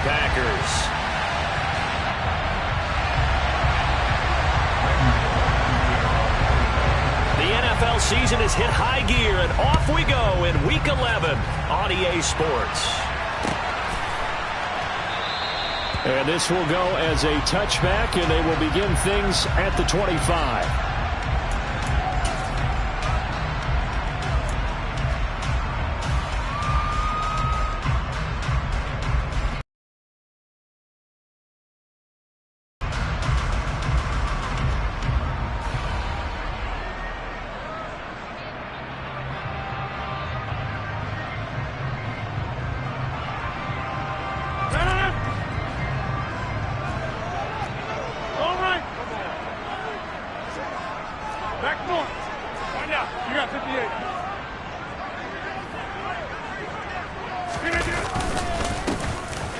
Packers. The NFL season has hit high gear, and off we go in Week 11 on EA Sports. And this will go as a touchback, and they will begin things at the 25.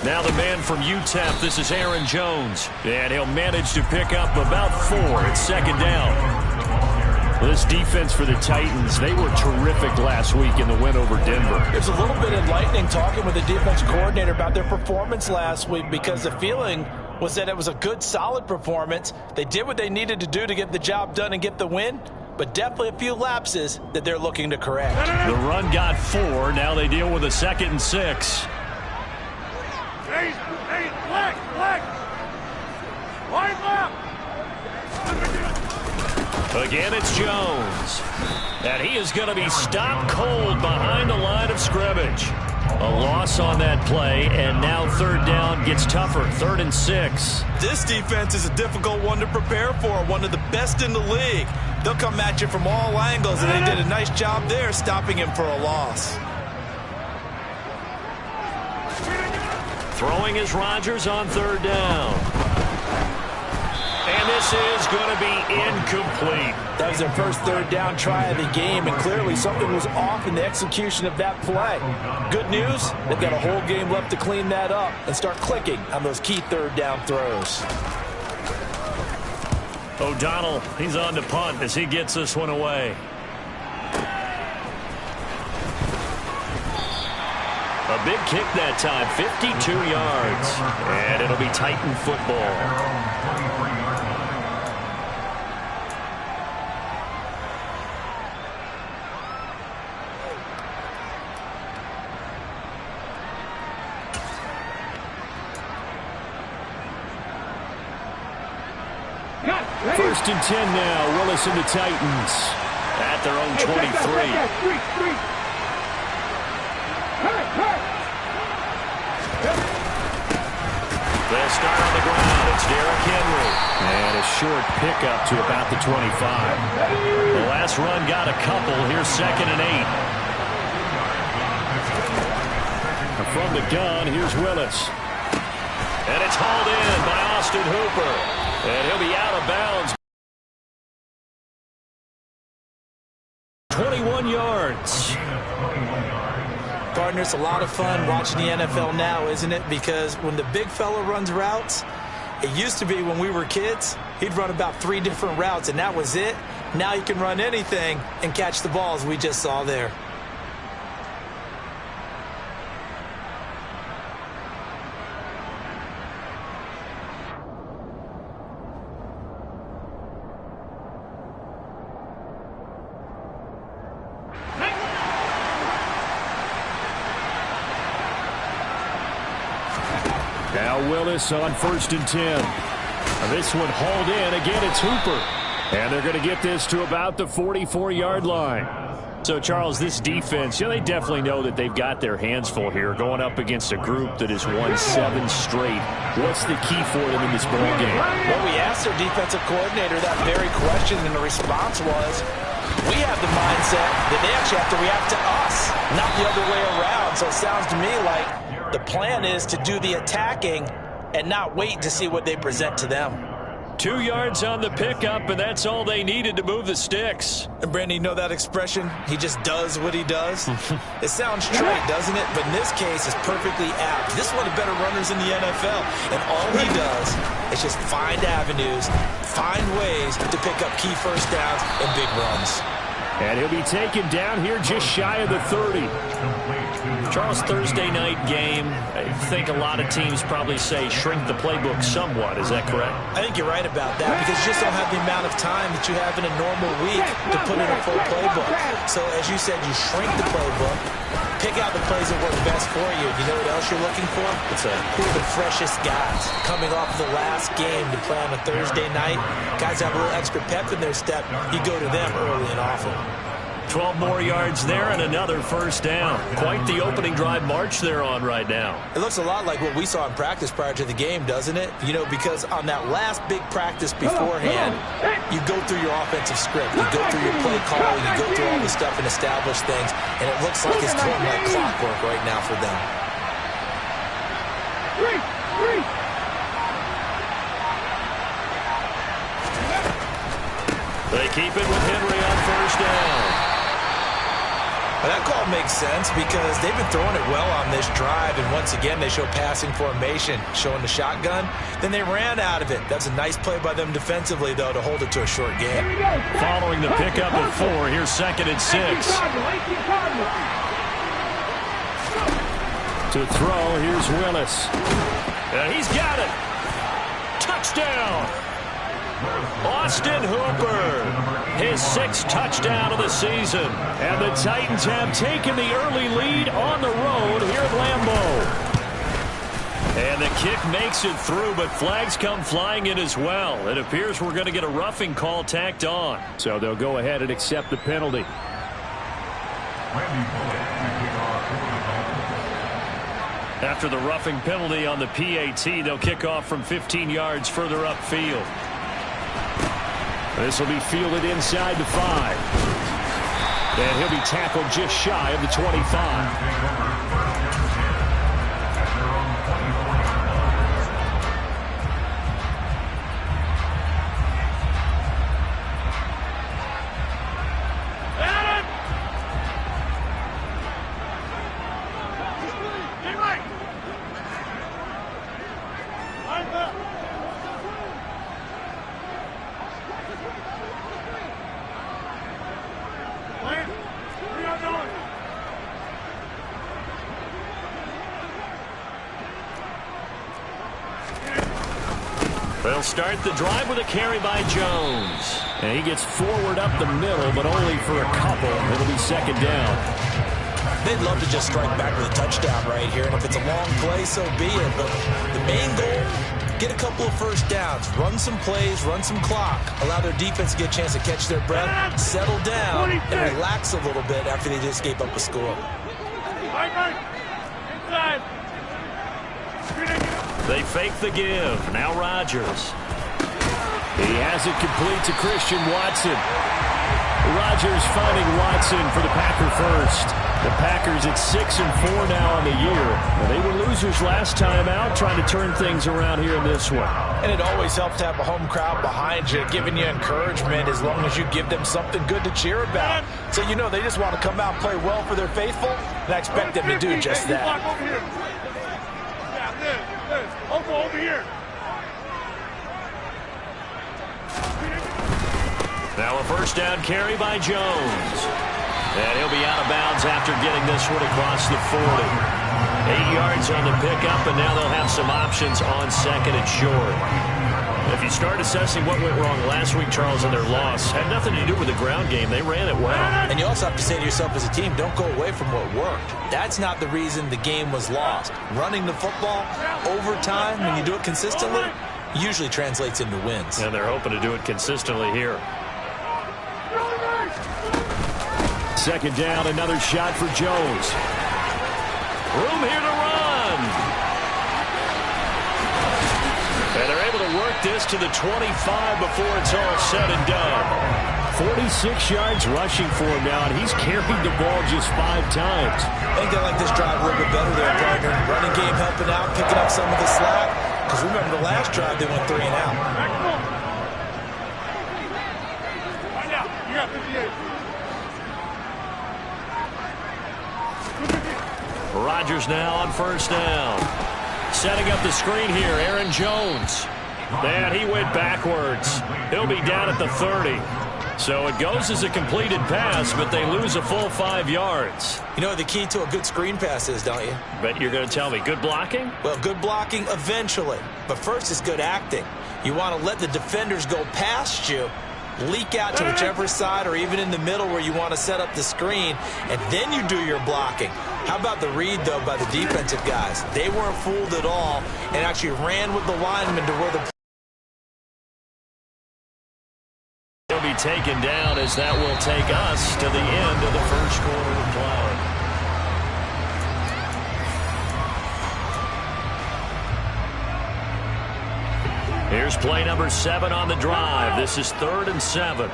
Now the man from UTEP, this is Aaron Jones. And he'll manage to pick up about 4 at second down. This defense for the Titans, they were terrific last week in the win over Denver. It was a little bit enlightening talking with the defense coordinator about their performance last week, because the feeling was that it was a good, solid performance. They did what they needed to do to get the job done and get the win, but definitely a few lapses that they're looking to correct. The run got 4. Now they deal with a 2nd and 6. Again, it's Jones. And he is going to be stopped cold behind the line of scrimmage. A loss on that play, and now 3rd down gets tougher. 3rd and 6. This defense is a difficult one to prepare for, one of the best in the league. They'll come at you from all angles, and they did a nice job there stopping him for a loss. Throwing is Rodgers on 3rd down. And this is going to be incomplete. That was their first 3rd down try of the game, and clearly something was off in the execution of that play. Good news, they've got a whole game left to clean that up and start clicking on those key 3rd down throws. O'Donnell, he's on to punt as he gets this one away. A big kick that time, 52 yards. And it'll be Titan football. First and 10 now. Willis and the Titans at their own 23. They'll start on the ground. It's Derrick Henry. And a short pickup to about the 25. The last run got a couple. Here's 2nd and 8. From the gun, here's Willis. And it's hauled in by Austin Hooper. And he'll be out of bounds. 21 yards. Partner, it's a lot of fun watching the NFL now, isn't it? Because when the big fella runs routes, it used to be when we were kids, he'd run about 3 different routes, and that was it. Now he can run anything and catch the balls we just saw there. Now Willis on 1st and 10. This one hauled in. Again, it's Hooper. And they're going to get this to about the 44-yard line. So, Charles, this defense, they definitely know that they've got their hands full here going up against a group that has won 7 straight. What's the key for them in this ball game? Well, we asked their defensive coordinator that very question, and the response was, we have the mindset that they actually have to react to us, not the other way around. So it sounds to me like the plan is to do the attacking and not wait to see what they present to them. 2 yards on the pickup, and that's all they needed to move the sticks. And, Brandon, you know that expression, he just does what he does? It sounds trite, doesn't it? But in this case, it's perfectly apt. This is one of the better runners in the NFL, and all he does is just find avenues, find ways to pick up key first downs and big runs. And he'll be taken down here just shy of the 30. Charles, Thursday night game, I think a lot of teams probably say shrink the playbook somewhat. Is that correct? I think you're right about that because you just don't have the amount of time that you have in a normal week to put in a full playbook. So as you said, you shrink the playbook, pick out the plays that work best for you. You know what else you're looking for? Who are the freshest guys coming off the last game to play on a Thursday night? Guys have a little extra pep in their step. You go to them early and often. 12 more yards there and another first down. Quite the opening drive march they're on right now. It looks a lot like what we saw in practice prior to the game, doesn't it? You know, because on that last big practice beforehand, you go through your offensive script. You go through your play calling. You go through all the stuff and establish things. And it looks like it's going like clockwork right now for them. They keep it with Henry on first down. Well, that call makes sense because they've been throwing it well on this drive, and once again they show passing formation, showing the shotgun. Then they ran out of it. That's a nice play by them defensively, though, to hold it to a short game. Following the pickup at 4, here's 2nd and 6. To throw, here's Willis. And he's got it. Touchdown. Austin Hooper, his 6th touchdown of the season. And the Titans have taken the early lead on the road here at Lambeau. And the kick makes it through, but flags come flying in as well. It appears we're going to get a roughing call tacked on. So they'll go ahead and accept the penalty. After the roughing penalty on the PAT, they'll kick off from 15 yards further upfield. This will be fielded inside the 5. And he'll be tackled just shy of the 25. They'll start the drive with a carry by Jones. And he gets forward up the middle, but only for a couple. It'll be 2nd down. They'd love to just strike back with a touchdown right here, and if it's a long play, so be it. But the main goal, get a couple of first downs, run some plays, run some clock, allow their defense to get a chance to catch their breath, settle down, and relax a little bit after they just gave up a score. They fake the give. Now Rodgers. He has it complete to Christian Watson. Rodgers finding Watson for the Packer first. The Packers at 6-4 now on the year. Well, they were losers last time out, trying to turn things around here in this one. And it always helps to have a home crowd behind you, giving you encouragement as long as you give them something good to cheer about. So you know they just want to come out and play well for their faithful, and I expect them to do just that. Over here. Now a first down carry by Jones. And he'll be out of bounds after getting this one across the 40. 8 yards on the pickup, and now they'll have some options on 2nd and short. If you start assessing what went wrong last week, Charles, in their loss, had nothing to do with the ground game. They ran it well. And you also have to say to yourself as a team, don't go away from what worked. That's not the reason the game was lost. Running the football over time, when you do it consistently, usually translates into wins. And they're hoping to do it consistently here. 2nd down, another shot for Jones. Room here to run. And they're able to work this to the 25 before it's all said and done. 46 yards rushing for him now, and he's carried the ball just 5 times. I think they like this drive a little bit better there, partner. Running game helping out, picking up some of the slack. Because remember the last drive, they went 3 and out. Right now, you got 58. Rodgers now on first down. Setting up the screen here, Aaron Jones. And he went backwards. He'll be down at the 30. So it goes as a completed pass, but they lose a full 5 yards. You know what the key to a good screen pass is, don't you? Bet you're going to tell me. Good blocking? Well, good blocking eventually. But first is good acting. You want to let the defenders go past you, leak out to whichever side or even in the middle where you want to set up the screen, and then you do your blocking. How about the read, though, by the defensive guys? They weren't fooled at all and actually ran with the linemen to where the He'll be taken down as that will take us to the end of the first quarter of play. Here's play number 7 on the drive. This is 3rd and 7.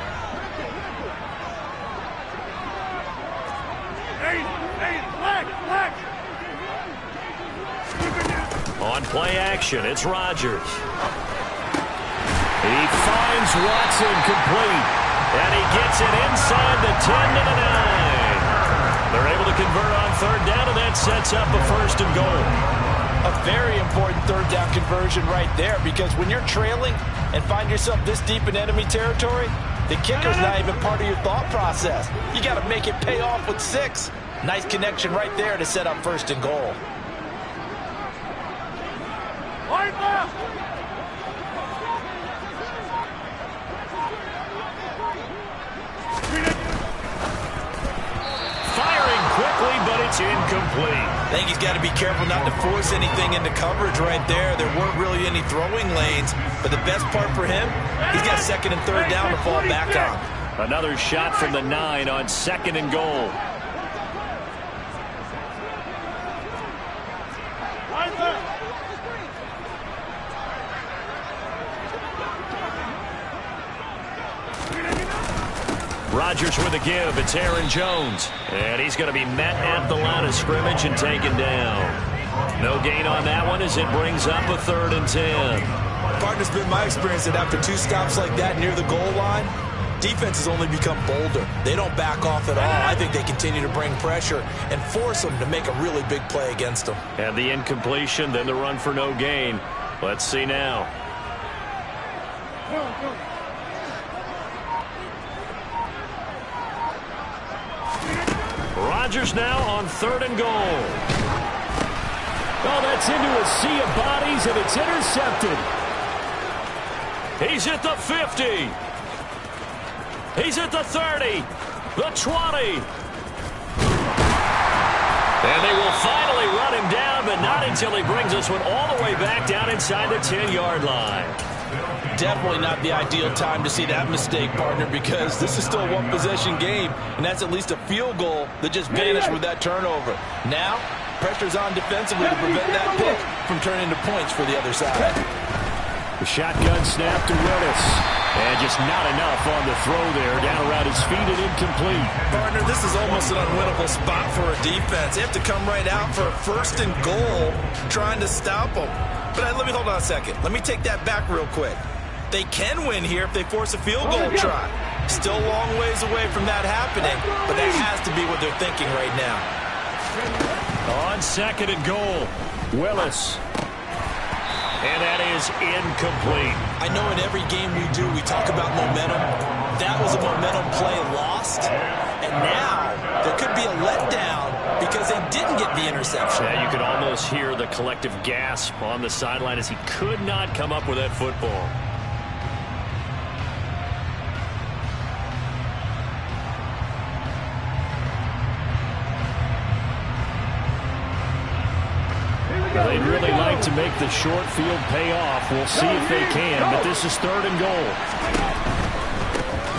On play action, it's Rodgers. He finds Watson complete, and he gets it inside the 10 to the 9. They're able to convert on 3rd down, and that sets up a 1st and goal. A very important 3rd down conversion right there, because when you're trailing and find yourself this deep in enemy territory, the kicker's not even part of your thought process. You got to make it pay off with 6. Nice connection right there to set up 1st and goal. But it's incomplete. I think he's got to be careful not to force anything into coverage right there. There weren't really any throwing lanes, but the best part for him, he's got 2nd and 3rd down to fall back on. Another shot from the 9 on 2nd and goal. Rodgers with a give. It's Aaron Jones. And he's going to be met at the line of scrimmage and taken down. No gain on that one as it brings up a 3rd and 10. Partner's been my experience that after 2 stops like that near the goal line, defense has only become bolder. They don't back off at all. I think they continue to bring pressure and force them to make a really big play against them. And the incompletion, then the run for no gain. Let's see now. Rodgers now on 3rd and goal. Oh, that's into a sea of bodies, and it's intercepted. He's at the 50. He's at the 30. The 20. And they will finally run him down, but not until he brings this one all the way back down inside the 10-yard line. Definitely not the ideal time to see that mistake, partner, because this is still a one-possession game, and that's at least a field goal that just vanished with that turnover. Now, pressure's on defensively to prevent that pick from turning into points for the other side. The shotgun snap to Willis. And just not enough on the throw there. Down around his feet and incomplete. Partner, this is almost an unwinnable spot for a defense. They have to come right out for a 1st and goal trying to stop them. But let me hold on a second. Let me take that back real quick. They can win here if they force a field goal try. Still a long ways away from that happening, but that has to be what they're thinking right now. On 2nd and goal, Willis. And that is incomplete. I know in every game we do, we talk about momentum. That was a momentum play lost. And now there could be a letdown because they didn't get the interception. Yeah, you could almost hear the collective gasp on the sideline as he could not come up with that football. They'd really like to make the short field pay off. We'll see if they can, but this is 3rd and goal.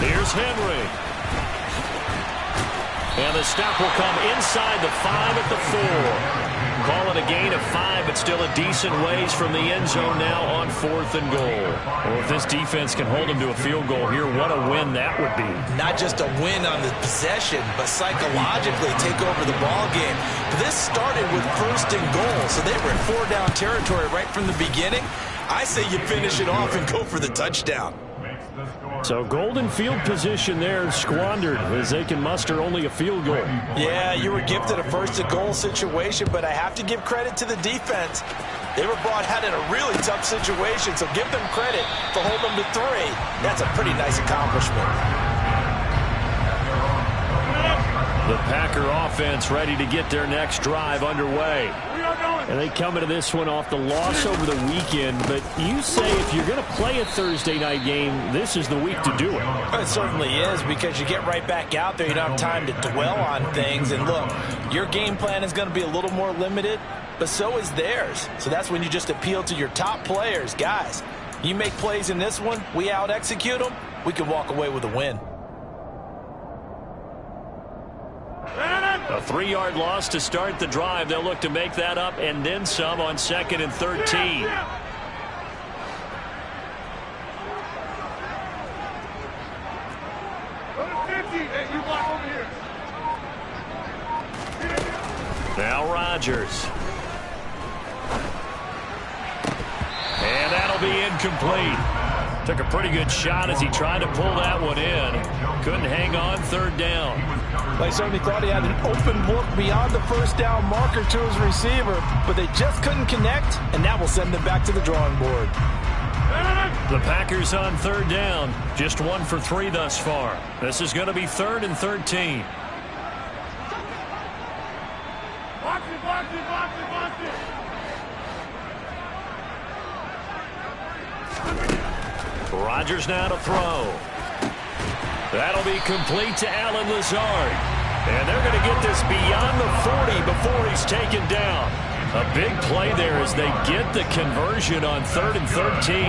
Here's Henry. And the stop will come inside the 5 at the 4. Call it a gain of 5, but still a decent ways from the end zone now on 4th and goal. Well, if this defense can hold them to a field goal here, what a win that would be. Not just a win on the possession, but psychologically take over the ball game. This started with 1st and goal, so they were in 4-down territory right from the beginning. I say you finish it off and go for the touchdown. So golden field position there squandered as they can muster only a field goal. Yeah, you were gifted a 1st and goal situation, but I have to give credit to the defense. They were brought out in a really tough situation, so give them credit for holding them to 3. That's a pretty nice accomplishment. The Packer offense ready to get their next drive underway. And they come into this one off the loss over the weekend, but you say if you're going to play a Thursday night game, this is the week to do it. It certainly is, because you get right back out there. You don't have time to dwell on things. And look, your game plan is going to be a little more limited, but so is theirs. So that's when you just appeal to your top players. Guys, you make plays in this one, we out-execute them, we can walk away with a win. A 3-yard loss to start the drive. They'll look to make that up and then some on 2nd and 13. Now Rodgers. And that'll be incomplete. Took a pretty good shot as he tried to pull that one in. Couldn't hang on 3rd down. They certainly thought he had an open look beyond the first down marker to his receiver, but they just couldn't connect, and that will send them back to the drawing board. The Packers on 3rd down. Just 1 for 3 thus far. This is going to be 3rd and 13. Box it, box it, box it, box it. Rodgers now to throw. That'll be complete to Allen Lazard. And they're going to get this beyond the 40 before he's taken down. A big play there as they get the conversion on 3rd and 13.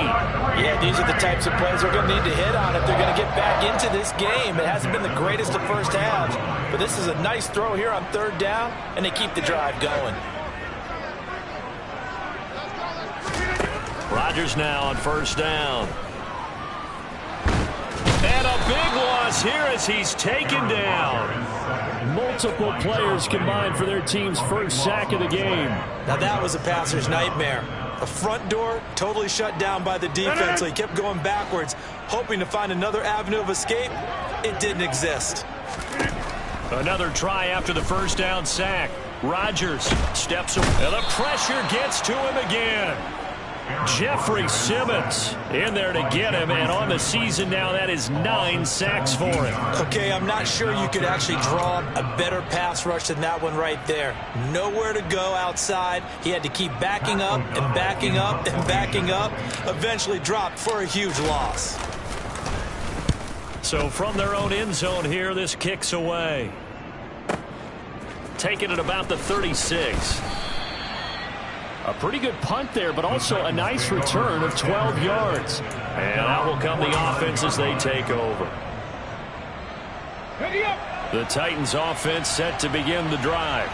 Yeah, these are the types of plays they're going to need to hit on if they're going to get back into this game. It hasn't been the greatest of first halves, but this is a nice throw here on 3rd down, and they keep the drive going. Rodgers now on 1st down. And a big loss here as he's taken down. Multiple players combined for their team's first sack of the game. Now that was a passer's nightmare. The front door totally shut down by the defense, so he kept going backwards, hoping to find another avenue of escape. It didn't exist. Another try after the 1st down sack. Rodgers steps away. And the pressure gets to him again. Jeffrey Simmons in there to get him, and on the season now, that is 9 sacks for him. Okay, I'm not sure you could actually draw a better pass rush than that one right there. Nowhere to go outside. He had to keep backing up and backing up and backing up. Eventually dropped for a huge loss. So from their own end zone here, this kicks away. Taking it about the 36. A pretty good punt there, but also a nice return of 12 yards. And out will come the offense as they take over. The Titans offense set to begin the drive.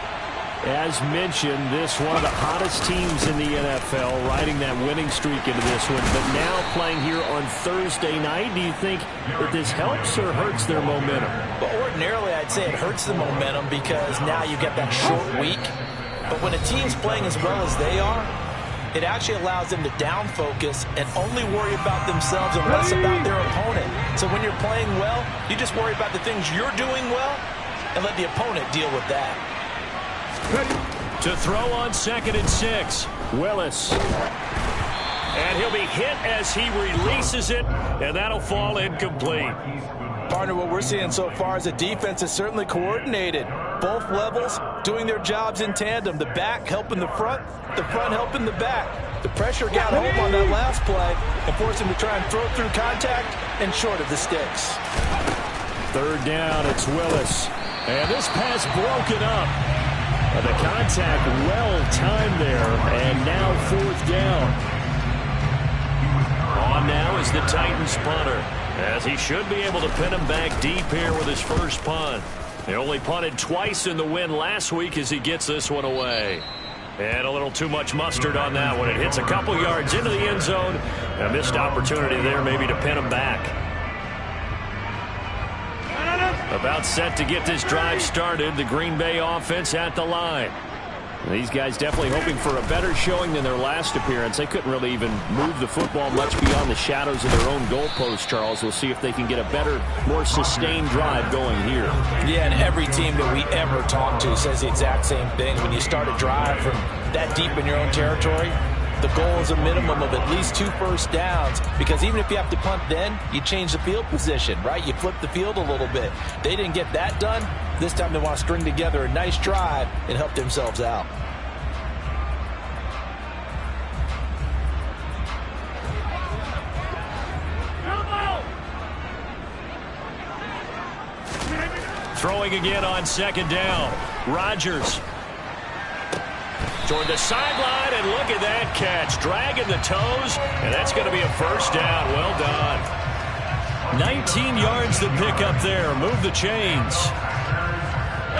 As mentioned, this one of the hottest teams in the NFL, riding that winning streak into this one, but now playing here on Thursday night. Do you think that this helps or hurts their momentum? But ordinarily, I'd say it hurts the momentum because now you get that short week. But when a team's playing as well as they are, it actually allows them to down focus and only worry about themselves and less about their opponent. So when you're playing well, you just worry about the things you're doing well and let the opponent deal with that. To throw on 2nd and 6. Willis. And he'll be hit as he releases it, and that'll fall incomplete. Partner, what we're seeing so far is the defense is certainly coordinated. Both levels doing their jobs in tandem. The back helping the front helping the back. The pressure got home on that last play and forced him to try and throw through contact and short of the sticks. 3rd down, it's Willis. And this pass broken up. The contact well timed there, and now 4th down. On now is the Titans punter, as he should be able to pin him back deep here with his first punt. He only punted twice in the win last week as he gets this one away. And a little too much mustard on that one. It hits a couple yards into the end zone. A missed opportunity there maybe to pin him back. About set to get this drive started. The Green Bay offense at the line. These guys definitely hoping for a better showing than their last appearance. They couldn't really even move the football much beyond the shadows of their own goalpost, Charles. We'll see if they can get a better, more sustained drive going here. Yeah, and every team that we ever talk to says the exact same thing. When you start a drive from that deep in your own territory, the goal is a minimum of at least 2 first downs, because even if you have to punt then, you change the field position, right? You flip the field a little bit. They didn't get that done. This time they want to string together a nice drive and help themselves out. Throwing again on second down. Rodgers toward the sideline, and look at that catch. Dragging the toes, and that's going to be a first down. Well done. 19 yards to pick up there. Move the chains.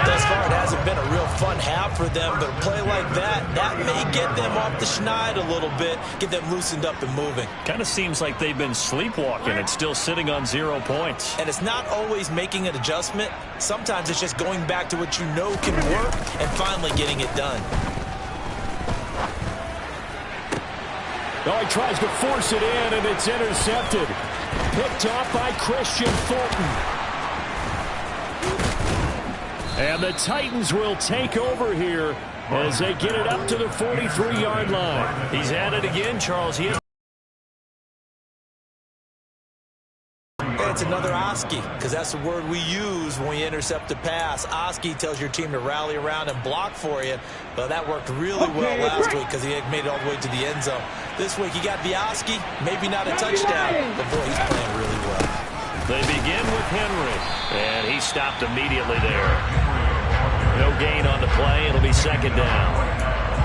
Thus far, it hasn't been a real fun half for them, but a play like that may get them off the schneid a little bit, get them loosened up and moving. Kind of seems like they've been sleepwalking and still sitting on 0 points. And it's not always making an adjustment. Sometimes it's just going back to what you know can work and finally getting it done. Oh, he tries to force it in, and it's intercepted. Picked off by Christian Fulton. And the Titans will take over here as they get it up to the 43-yard line. He's at it again, Charles. It's another Oski, because that's the word we use when we intercept a pass. Oski tells your team to rally around and block for you. Well, that worked really well last week because he made it all the way to the end zone. This week, he got the Oski, maybe not a touchdown, but boy, he's playing really well. They begin with Henry, and he stopped immediately there. No gain on the play. It'll be second down.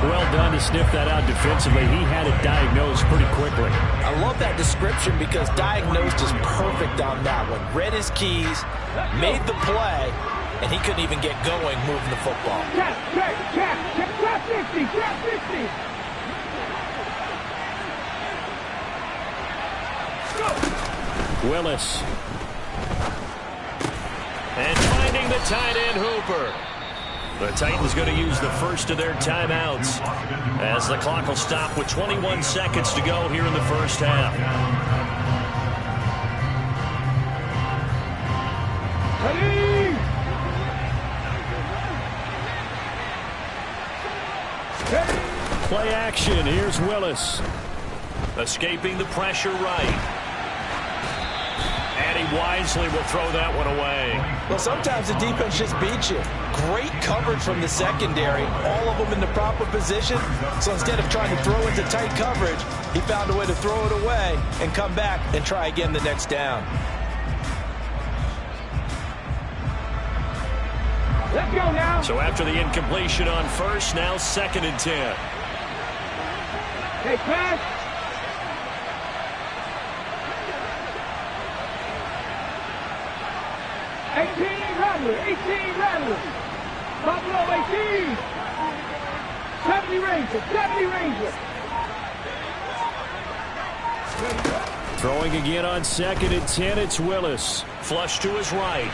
Well done to sniff that out defensively. He had it diagnosed pretty quickly. I love that description because diagnosed is perfect on that one. Read his keys, made the play, and he couldn't even get going moving the football. Check 50, check 50. Willis. And finding the tight end, Hooper. The Titans going to use the first of their timeouts as the clock will stop with 21 seconds to go here in the first half. Ready? Play action. Here's Willis. Escaping the pressure right. And he wisely will throw that one away. Well, sometimes the defense just beats you. Great coverage from the secondary. All of them in the proper position. So instead of trying to throw into tight coverage, he found a way to throw it away and come back and try again the next down. Let's go now. So after the incompletion on first, now 2nd and 10. Hey, pass. Rattler, 18 Rattler. Buffalo 18. 70 Ranger, 70 Ranger. Throwing again on 2nd and 10, it's Willis. Flush to his right.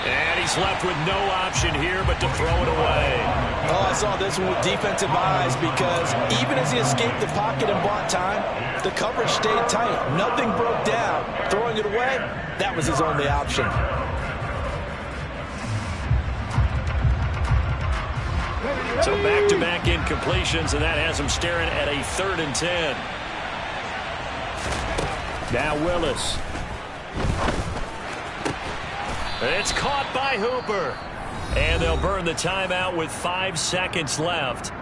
And he's left with no option here but to throw it away. Oh, I saw this one with defensive eyes because even as he escaped the pocket and bought time, the coverage stayed tight. Nothing broke down. Throwing it away, that was his only option. So back-to-back incompletions, and that has him staring at a 3rd and 10. Now Willis. It's caught by Hooper. And they'll burn the timeout with 5 seconds left.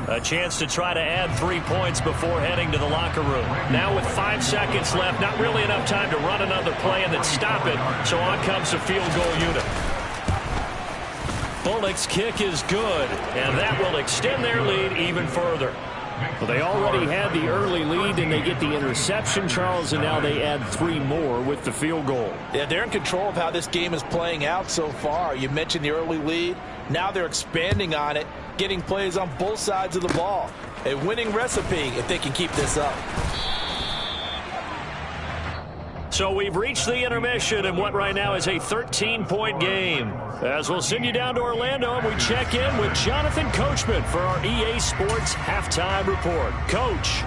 A chance to try to add 3 points before heading to the locker room. Now with 5 seconds left, not really enough time to run another play and then stop it. So on comes the field goal unit. Bullock's kick is good, and that will extend their lead even further. Well, they already had the early lead, and they get the interception, Charles, and now they add 3 more with the field goal. Yeah, they're in control of how this game is playing out so far. You mentioned the early lead. Now they're expanding on it, getting plays on both sides of the ball. A winning recipe if they can keep this up. So we've reached the intermission in what right now is a 13-point game. As we'll send you down to Orlando, and we check in with Jonathan Coachman for our EA Sports Halftime Report. Coach.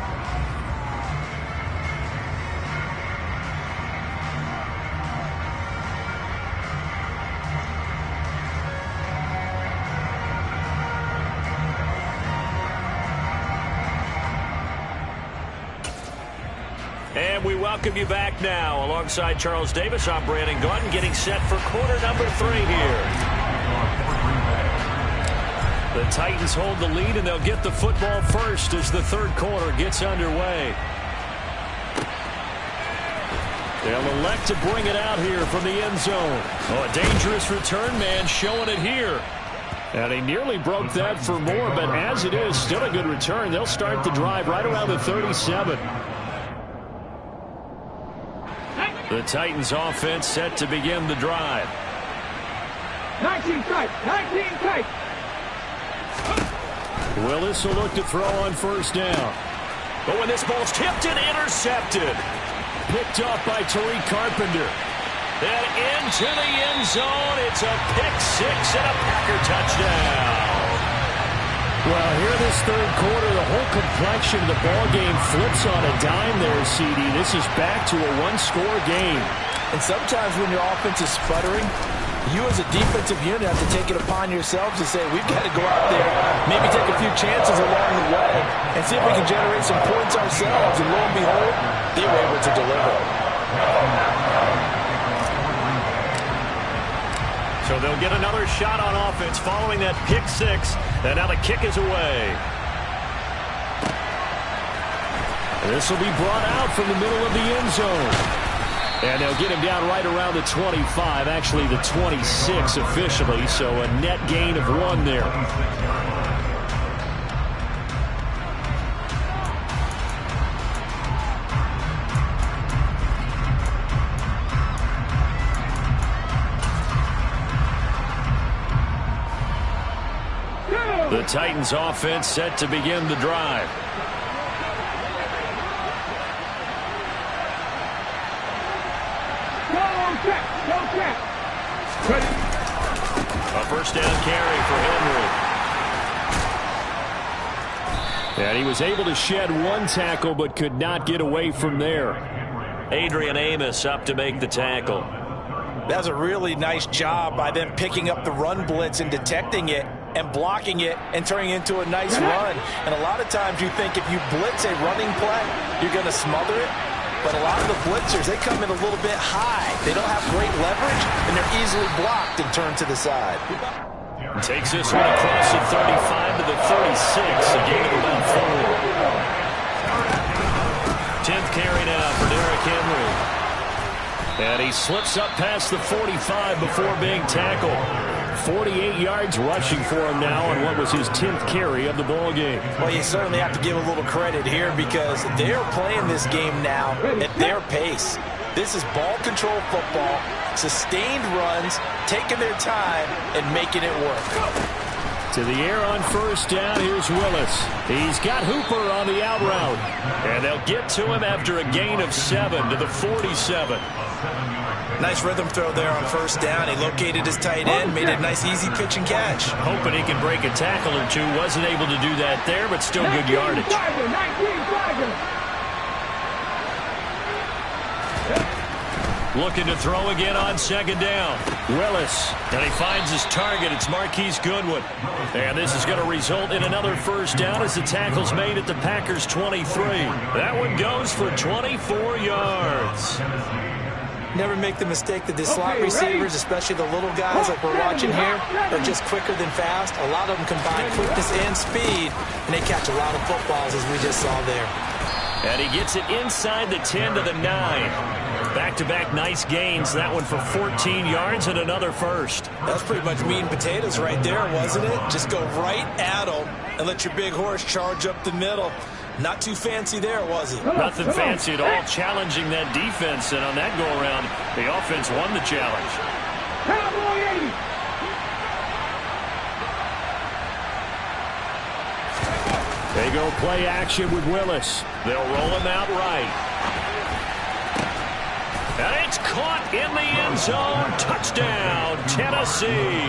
And And we welcome you back now. Alongside Charles Davis, I'm Brandon Gaudin, getting set for quarter number 3 here. The Titans hold the lead, and they'll get the football first as the third quarter gets underway. They'll elect to bring it out here from the end zone. Oh, a dangerous return man showing it here. And he nearly broke that for more, but as it is, still a good return. They'll start the drive right around the 37. The Titans offense set to begin the drive. 19 tight, 19 tight. Willis will look to throw on first down. But when this ball's tipped and intercepted. Picked up by Tariq Carpenter. And into the end zone. It's a pick six and a Packer touchdown. Well, here this third quarter, the whole complexion of the ball game flips on a dime there, CD. This is back to a one-score game. And sometimes when your offense is sputtering, you as a defensive unit have to take it upon yourselves to say, we've got to go out there, maybe take a few chances along the way, and see if we can generate some points ourselves. And lo and behold, they were able to deliver. So they'll get another shot on offense following that pick six. And now the kick is away. This will be brought out from the middle of the end zone. And they'll get him down right around the 25, actually the 26 officially, so a net gain of 1 there. The Titans offense set to begin the drive. A first down carry for Henry. And he was able to shed 1 tackle but could not get away from there. Adrian Amos up to make the tackle. That's a really nice job by them picking up the run blitz and detecting it and blocking it and turning it into a nice run. And a lot of times you think if you blitz a running play, you're going to smother it. But a lot of the blitzers, they come in a little bit high. They don't have great leverage, and they're easily blocked and turned to the side. Takes this one across the 35 to the 36, a gain of about 4. 10th carry now for Derrick Henry. And he slips up past the 45 before being tackled. 48 yards rushing for him now on what was his 10th carry of the ball game. Well, you certainly have to give a little credit here because they're playing this game now at their pace. This is ball control football, sustained runs, taking their time, and making it work. To the air on first down, here's Willis. He's got Hooper on the out route. And they'll get to him after a gain of 7 to the 47. Nice rhythm throw there on first down. He located his tight end, made it a nice easy pitch and catch. Hoping he can break a tackle or two. Wasn't able to do that there, but still good yardage. Looking to throw again on second down. Willis, and he finds his target. It's Marquise Goodwin. And this is going to result in another first down as the tackle's made at the Packers' 23. That one goes for 24 yards. Never make the mistake that the slot receivers, especially the little guys like we're watching here, are just quicker than fast. A lot of them combine quickness and speed, and they catch a lot of footballs, as we just saw there. And he gets it inside the 10 to the 9. Back-to-back nice gains. That one for 14 yards and another first. That's pretty much meat and potatoes right there, wasn't it? Just go right at them and let your big horse charge up the middle. Not too fancy there, was it? Nothing fancy at all, challenging that defense. And on that go-around, the offense won the challenge. Cowboy 80. They go play action with Willis. They'll roll him out right. And it's caught in the end zone. Touchdown, Tennessee.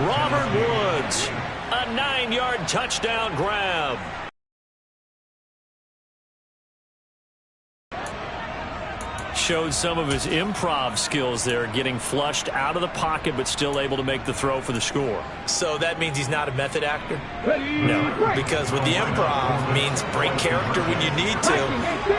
Robert Woods, a 9-yard touchdown grab. showed some of his improv skills there, getting flushed out of the pocket but still able to make the throw for the score. So that means he's not a method actor? No. Because with the improv means break character when you need to.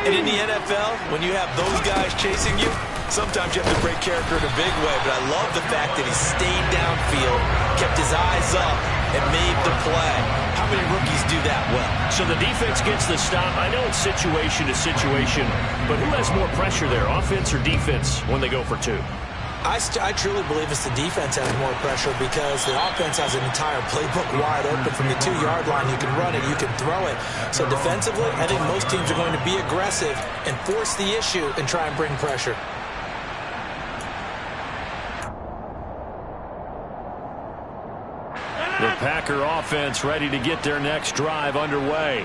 And in the NFL, when you have those guys chasing you, sometimes you have to break character in a big way. But I love the fact that he stayed downfield, kept his eyes up, and made the play. How many rookies do that well? So the defense gets the stop. I know it's situation to situation, but who has more pressure there, offense or defense, when they go for two? I truly believe it's the defense has more pressure because the offense has an entire playbook wide open from the 2-yard line. You can run it, you can throw it. So defensively, I think most teams are going to be aggressive and force the issue and try and bring pressure. The Packer offense ready to get their next drive underway.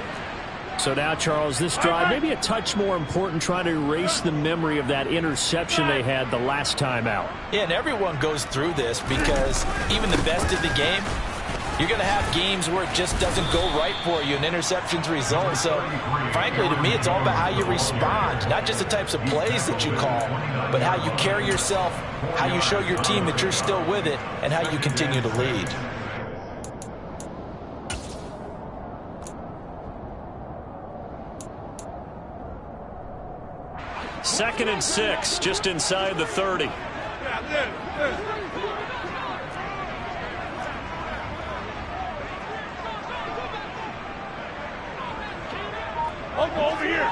So now, Charles, this drive maybe a touch more important, trying to erase the memory of that interception they had the last time out. Yeah, and everyone goes through this because even the best of the game, you're going to have games where it just doesn't go right for you and interceptions result. So, frankly, to me, it's all about how you respond, not just the types of plays that you call, but how you carry yourself, how you show your team that you're still with it, and how you continue to lead. Second and 6, just inside the 30. Over here.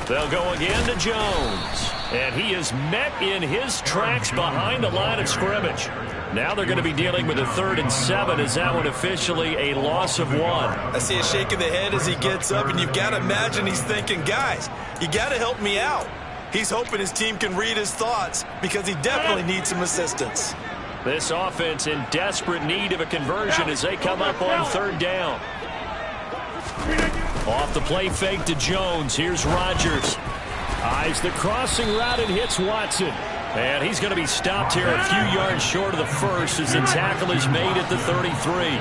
They'll go again to Jones. And he is met in his tracks behind the line of scrimmage. Now they're going to be dealing with a 3rd and 7. Is that one officially a loss of 1? I see a shake of the head as he gets up, and you've got to imagine he's thinking, guys, you got to help me out. He's hoping his team can read his thoughts because he definitely needs some assistance. This offense in desperate need of a conversion as they come up on 3rd down. Off the play fake to Jones. Here's Rodgers. Eyes the crossing route and hits Watson. And he's going to be stopped here a few yards short of the first as the tackle is made at the 33.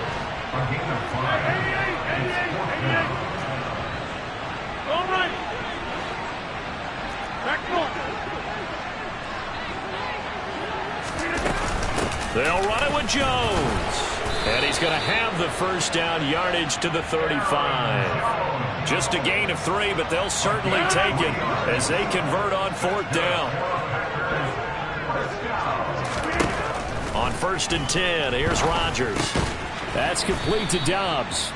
All right. Back foot. They'll run it with Jones. And he's going to have the first down yardage to the 35. Just a gain of 3, but they'll certainly take it as they convert on 4th down. On 1st and 10, here's Rodgers. That's complete to Dobbs.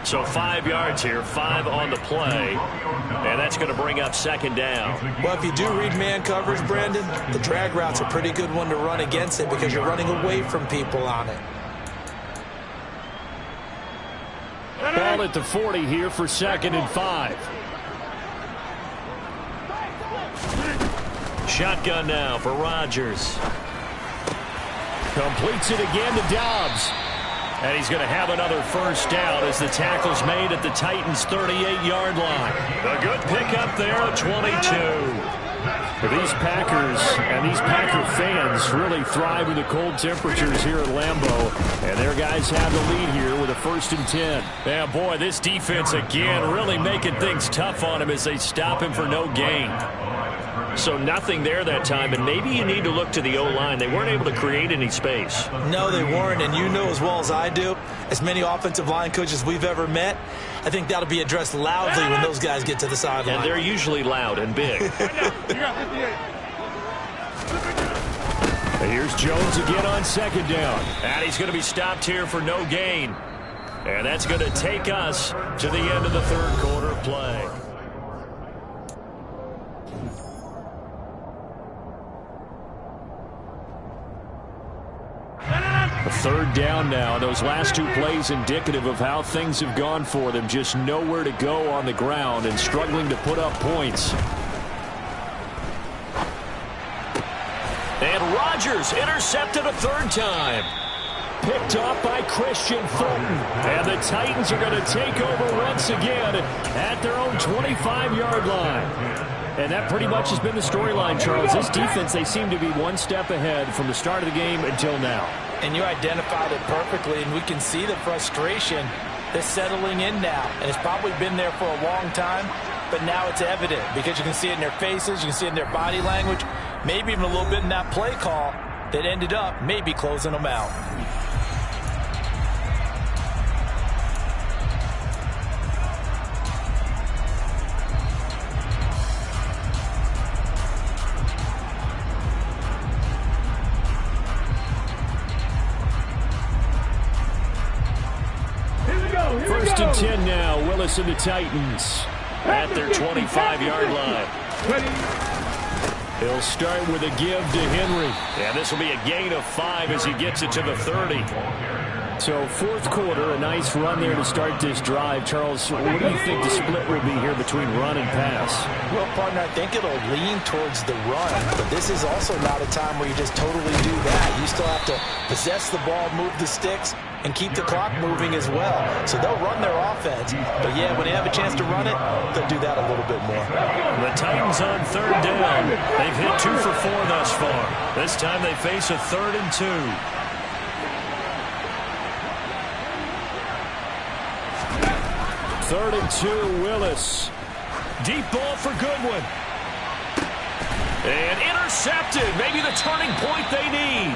So 5 yards here, 5 on the play. And that's going to bring up 2nd down. Well, if you do read man coverage, Brandon, the drag route's a pretty good one to run against it because you're running away from people on it. Ball at the 40 here for 2nd and 5. Shotgun now for Rodgers. Completes it again to Dobbs. And he's going to have another first down as the tackle's made at the Titans' 38-yard line. A good pickup there at 22. These Packers and these Packer fans really thrive in the cold temperatures here at Lambeau. And their guys have the lead here with a 1st and 10. Yeah, boy, this defense again really making things tough on him as they stop him for no gain. So nothing there that time, and maybe you need to look to the O-line. They weren't able to create any space. No, they weren't, and you know as well as I do, as many offensive line coaches we've ever met, I think that'll be addressed loudly when those guys get to the sideline. And they're usually loud and big. Here's Jones again on 2nd down. And he's going to be stopped here for no gain. And that's going to take us to the end of the 3rd quarter play. A 3rd down now. Those last 2 plays indicative of how things have gone for them. Just nowhere to go on the ground and struggling to put up points. And Rodgers intercepted a 3rd time. Picked off by Christian Fulton. And the Titans are going to take over once again at their own 25-yard line. And that pretty much has been the storyline, Charles. This defense, they seem to be one step ahead from the start of the game until now. And you identified it perfectly, and we can see the frustration that's settling in now. And it's probably been there for a long time, but now it's evident because you can see it in their faces, you can see it in their body language, maybe even a little bit in that play call that ended up maybe closing them out. First and 10 now. Willis and the Titans at their 25-yard line. He'll start with a give to Henry. And this will be a gain of 5 as he gets it to the 30. So fourth quarter, a nice run there to start this drive. Charles, what do you think the split will be here between run and pass? Well, partner, I think it'll lean towards the run, but this is also not a time where you just totally do that. You still have to possess the ball, move the sticks, and keep the clock moving as well. So they'll run their offense, but yeah, when they have a chance to run it, they'll do that a little bit more. The Titans on third down. They've hit 2 for 4 thus far. This time they face a 3rd and 2. Third and 2, Willis. Deep ball for Goodwin. And intercepted. Maybe the turning point they need.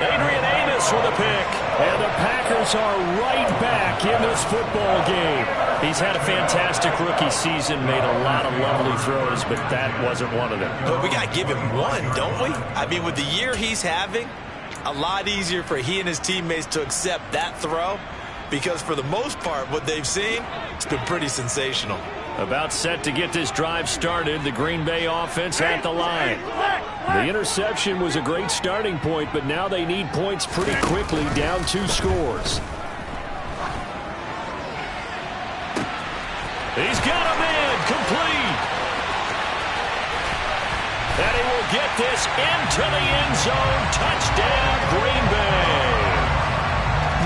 Adrian Amos with a pick. And the Packers are right back in this football game. He's had a fantastic rookie season, made a lot of lovely throws, but that wasn't one of them. But we got to give him one, don't we? I mean, with the year he's having, a lot easier for he and his teammates to accept that throw. Because for the most part, what they've seen, it's been pretty sensational. About set to get this drive started, the Green Bay offense at the line. The interception was a great starting point, but now they need points pretty quickly, down 2 scores. He's got a man, complete. And he will get this into the end zone. Touchdown, Green Bay.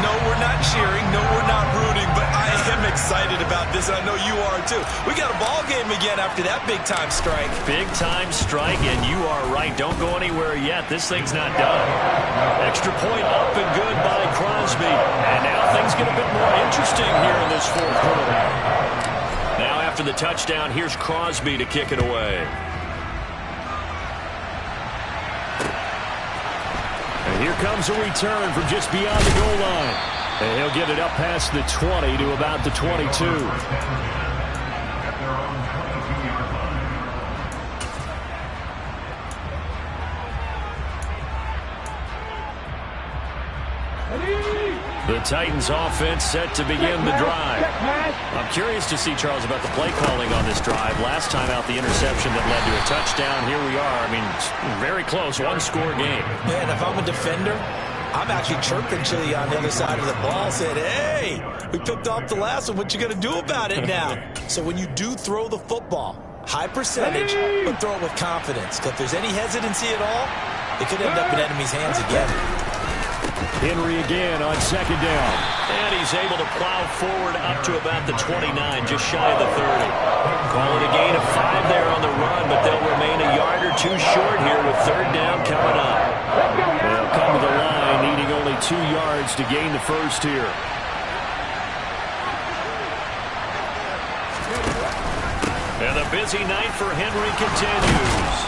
No, we're not cheering. No, we're not rooting. But I am excited about this, and I know you are too. We got a ball game again after that big-time strike. Big-time strike, and you are right. Don't go anywhere yet. This thing's not done. Extra point up and good by Crosby. And now things get a bit more interesting here in this fourth quarter. Now after the touchdown, here's Crosby to kick it away. And here comes a return from just beyond the goal line. And he'll get it up past the 20 to about the 22. The Titans offense set to begin the drive. I'm curious to see, Charles, about the play calling on this drive. Last time out, the interception that led to a touchdown. Here we are. I mean, very close, 1-score game. Man, if I'm a defender, I'm actually chirping Chili on the other side of the ball, saying, hey, we picked off the last one. What you going to do about it now? So when you do throw the football, high percentage, but throw it with confidence. Because if there's any hesitancy at all, it could end up in enemy's hands again. Henry again on second down. And he's able to plow forward up to about the 29, just shy of the 30. Call it a gain of 5 there on the run, but they'll remain a yard or 2 short here with third down coming up. They'll come to the line, needing only 2 yards to gain the first here. And the busy night for Henry continues.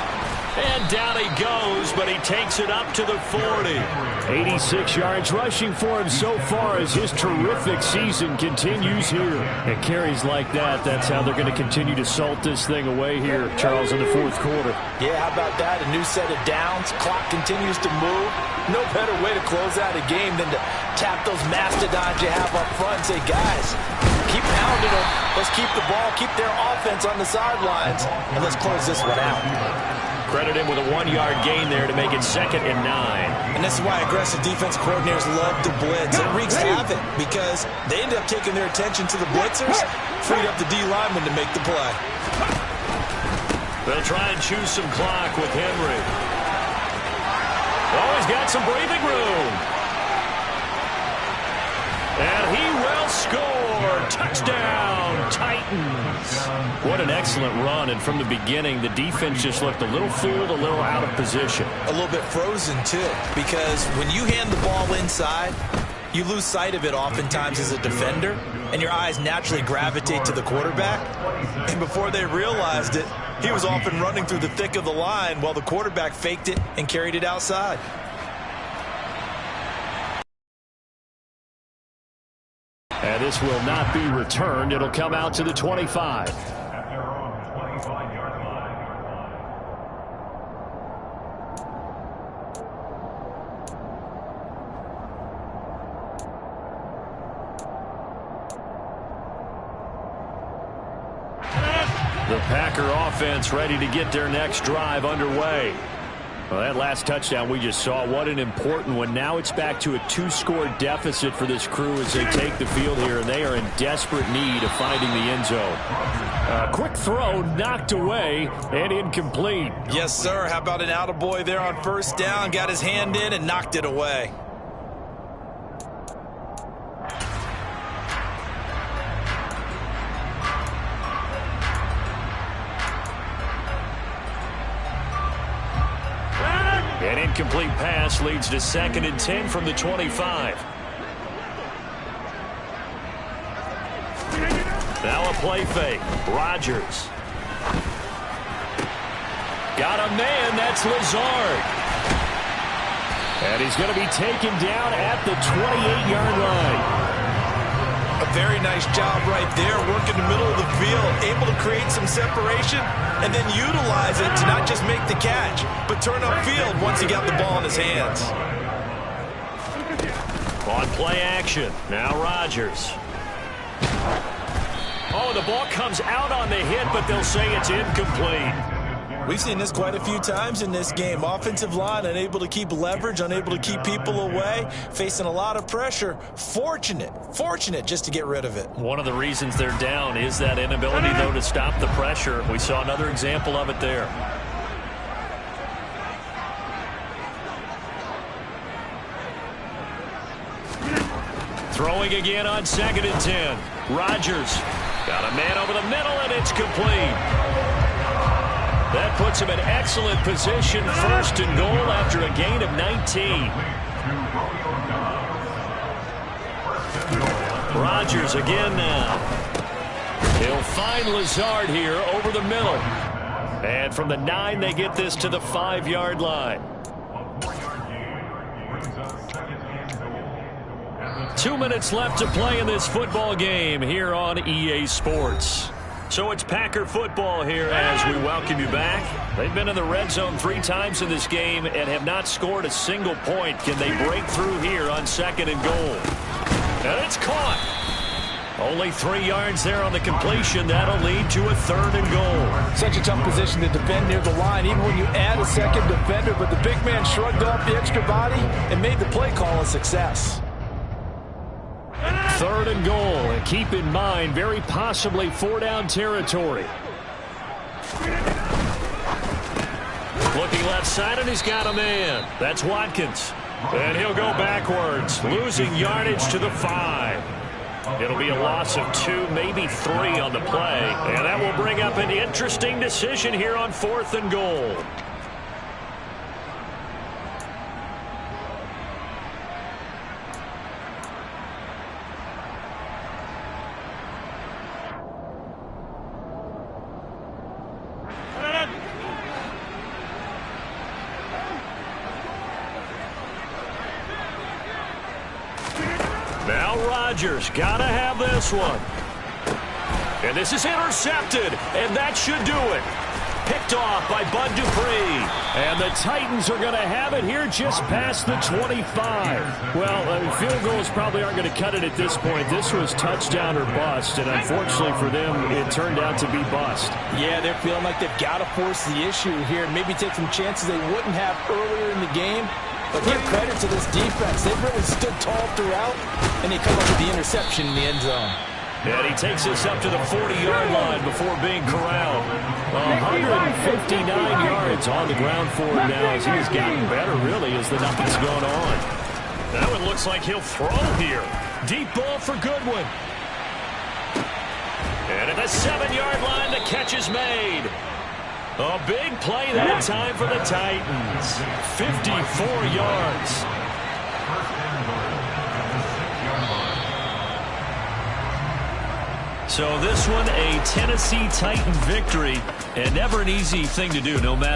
And down he goes, but he takes it up to the 40. 86 yards rushing for him so far as his terrific season continues here. And carries like that, that's how they're going to continue to salt this thing away here, Charles, in the fourth quarter. Yeah, how about that? A new set of downs. Clock continues to move. No better way to close out a game than to tap those mastodons you have up front and say, guys, keep pounding them. Let's keep the ball, keep their offense on the sidelines, and let's close this one out. Credit him with a 1-yard gain there to make it 2nd and 9. And this is why aggressive defense coordinators love to blitz. It wreaks havoc because they end up taking their attention to the blitzers, freed up the D lineman to make the play. They'll try and choose some clock with Henry. Oh, he's got some breathing room. And he will score. Touchdown, Titans. What an excellent run. And from the beginning, the defense just looked a little fooled, a little out of position. a little bit frozen too, because when you hand the ball inside, you lose sight of it oftentimes as a defender, and your eyes naturally gravitate to the quarterback. And before they realized it, he was off and running through the thick of the line while the quarterback faked it and carried it outside. And this will not be returned. It'll come out to the 25. The Packer offense ready to get their next drive underway. Well, that last touchdown we just saw, what an important one. Now it's back to a 2-score deficit for this crew as they take the field here, and they are in desperate need of finding the end zone. Quick throw, knocked away, and incomplete. Yes, sir. How about an attaboy there on first down? Got his hand in and knocked it away. An incomplete pass leads to 2nd and 10 from the 25. Now a play fake. Rodgers. Got a man. That's Lazard. And he's going to be taken down at the 28-yard line. A very nice job right there, working the middle of the field, able to create some separation and then utilize it to not just make the catch, but turn upfield once he got the ball in his hands. On play action, now Rodgers. Oh, the ball comes out on the hit, but they'll say it's incomplete. We've seen this quite a few times in this game. Offensive line unable to keep leverage, unable to keep people away, facing a lot of pressure. Fortunate just to get rid of it. One of the reasons they're down is that inability, though, to stop the pressure. We saw another example of it there. Throwing again on 2nd and 10. Rodgers got a man over the middle, and it's complete. That puts him in excellent position, 1st and goal after a gain of 19. Rodgers again now. He'll find Lazard here over the middle. And from the 9, they get this to the 5-yard line. 2 minutes left to play in this football game here on EA Sports. So it's Packer football here as we welcome you back. They've been in the red zone 3 times in this game and have not scored a single point. Can they break through here on 2nd and goal? And it's caught. Only 3 yards there on the completion. That'll lead to a 3rd and goal. Such a tough position to defend near the line, even when you add a second defender. But the big man shrugged off the extra body and made the play call a success. 3rd and goal, and keep in mind, very possibly 4-down territory. Looking left side, and he's got a man. That's Watkins. And he'll go backwards, losing yardage to the 5. It'll be a loss of 2, maybe 3 on the play. And that will bring up an interesting decision here on 4th and goal. Now Rodgers, gotta have this one. And this is intercepted, and that should do it. Picked off by Bud Dupree. And the Titans are going to have it here just past the 25. Well, field goals probably aren't going to cut it at this point. This was touchdown or bust, and unfortunately for them, it turned out to be bust. Yeah, they're feeling like they've got to force the issue here, maybe take some chances they wouldn't have earlier in the game. But give credit to this defense. They've really stood tall throughout, and they come up with the interception in the end zone. And he takes us up to the 40-yard line before being corralled. 159 yards on the ground for him now as he's gotten better, really, as the nothing's gone on. That one looks like he'll throw here. Deep ball for Goodwin. And at the 7-yard line, the catch is made. A big play that time for the Titans. 54 yards. So this one, a Tennessee Titan victory, and never an easy thing to do, no matter